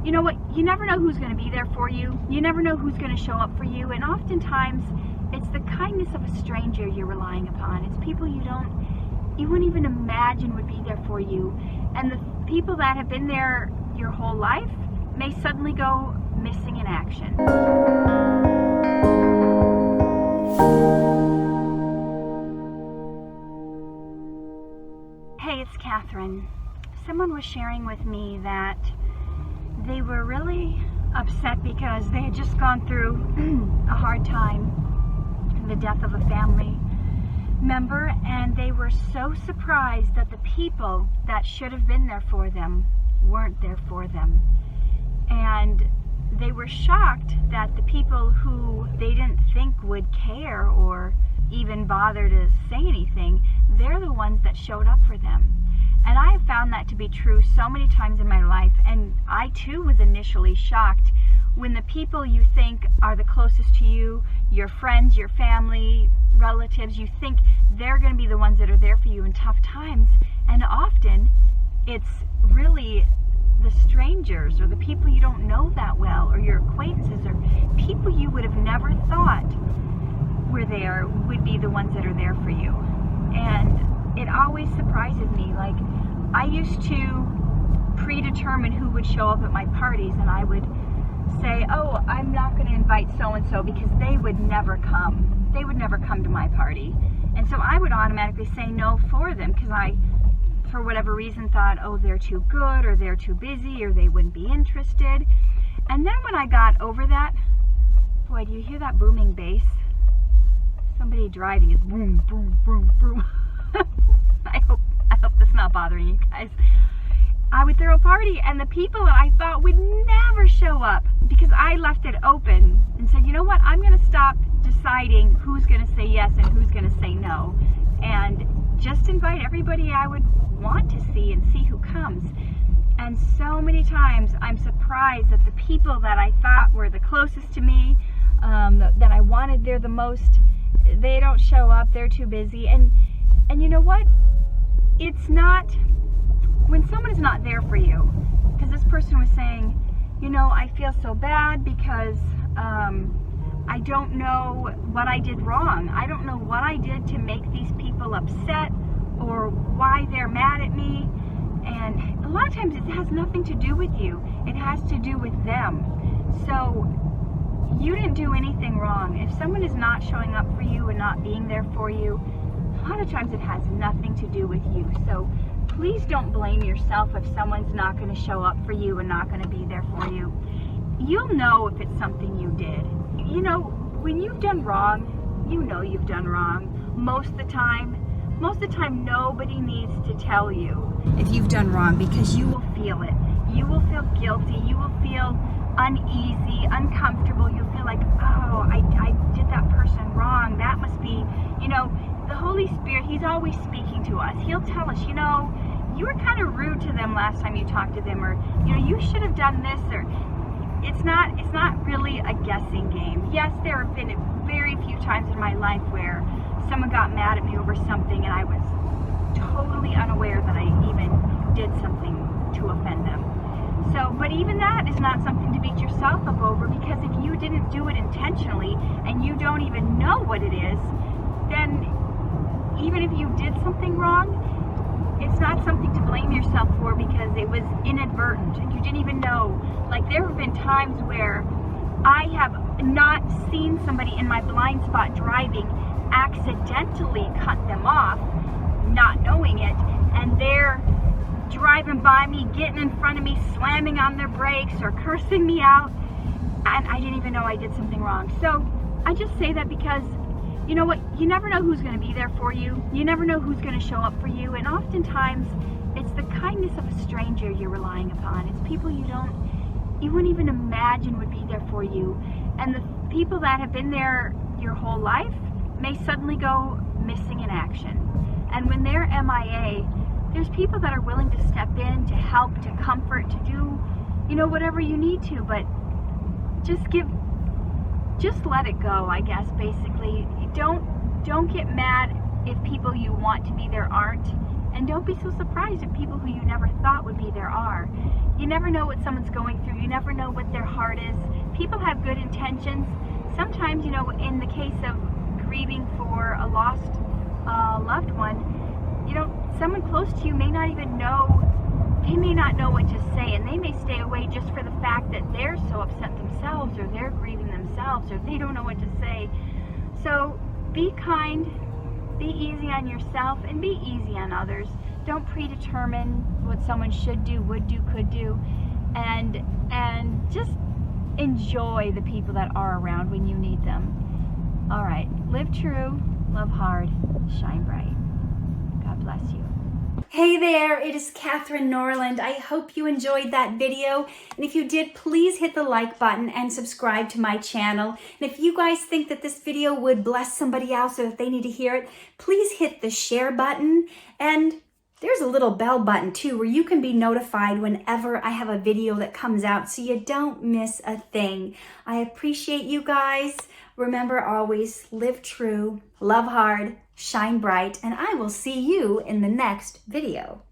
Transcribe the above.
you know what, you never know who's going to be there for you. You never know who's going to show up for you. And oftentimes it's the kindness of a stranger you're relying upon. It's people you wouldn't even imagine would be there for you. And the people that have been there your whole life may suddenly go missing in action. Hey, it's Katherine. Someone was sharing with me that they were really upset because they had just gone through a hard time, the death of a family member, and they were so surprised that the people that should have been there for them weren't there for them. And they were shocked that the people who they didn't think would care or even bother to say anything, they're the ones that showed up for them. And I have found that to be true so many times in my life, and I too was initially shocked when the people you think are the closest to you, your friends, your family, relatives, you think they're going to be the ones that are there for you in tough times, and often it's really the strangers or the people you don't know that well, or your acquaintances, or people you would have never thought were there would be the ones that are there for you. And it always surprises me. Like, I used to predetermine who would show up at my parties, and I would say, oh, I'm not going to invite so-and-so because they would never come. They would never come to my party. And so I would automatically say no for them because I, for whatever reason, thought, oh, they're too good, or they're too busy, or they wouldn't be interested. And then when I got over that, boy, do you hear that booming bass? Somebody driving is boom, boom, boom, boom. I hope that's not bothering you guys. I would throw a party, and the people that I thought would never show up, because I left it open and said, you know what, I'm going to stop deciding who's going to say yes and who's going to say no, and just invite everybody I would want to see and see who comes. And so many times I'm surprised that the people that I thought were the closest to me, that I wanted there the most, they don't show up. They're too busy. And you know what? It's not, when someone is not there for you, because this person was saying, you know, I feel so bad because I don't know what I did wrong. I don't know what I did to make these people upset or why they're mad at me. And a lot of times it has nothing to do with you. It has to do with them. So you didn't do anything wrong. If someone is not showing up for you and not being there for you, a lot of times it has nothing to do with you. So please don't blame yourself if someone's not going to show up for you and not going to be there for you. You'll know if it's something you did. You know, when you've done wrong, you know you've done wrong. Most of the time, nobody needs to tell you if you've done wrong, because you will feel it. You will feel guilty. You will feel uneasy, uncomfortable. You'll feel like, oh, I did that person wrong. That must be, you know, the Holy Spirit, He's always speaking to us. He'll tell us, you know, you were kind of rude to them last time you talked to them, or, you know, you should have done this, or it's not really a guessing game. Yes, there have been very few times in my life where someone got mad at me over something and I was totally unaware that I even did something to offend them. So, but even that is not something to beat yourself up over, because if you didn't do it intentionally and you don't even know what it is, then even if you did something wrong, it's not something to blame yourself for, because it was inadvertent and you didn't even know. Like, there have been times where I have not seen somebody in my blind spot driving, accidentally cut them off, not knowing it, and they're driving by me, getting in front of me, slamming on their brakes or cursing me out, and I didn't even know I did something wrong. So I just say that because, you know what, you never know who's going to be there for you. You never know who's going to show up for you, and oftentimes it's the kindness of a stranger you're relying upon. It's people you wouldn't even imagine would be there for you. And the people that have been there your whole life may suddenly go missing in action. And when they're MIA, there's people that are willing to step in, to help, to comfort, to do, you know, whatever you need to, but just let it go, I guess, basically. Don't get mad if people you want to be there aren't, and don't be so surprised if people who you never thought would be there are. You never know what someone's going through. You never know what their heart is. People have good intentions. Sometimes, you know, in the case of grieving for a lost loved one, you know, someone close to you may not even know, they may not know what to say, and they may stay away just for the fact that they're so upset themselves, or they're grieving themselves, or they don't know what to say. So be kind, be easy on yourself, and be easy on others. Don't predetermine what someone should do, would do, could do, and just enjoy the people that are around when you need them. All right, live true, love hard, shine bright. God bless you. Hey there, it is Katherine Norland. I hope you enjoyed that video. And if you did, please hit the like button and subscribe to my channel. And if you guys think that this video would bless somebody else or if they need to hear it, please hit the share button. And there's a little bell button too where you can be notified whenever I have a video that comes out so you don't miss a thing. I appreciate you guys. Remember, always live true, love hard, shine bright, and I will see you in the next video.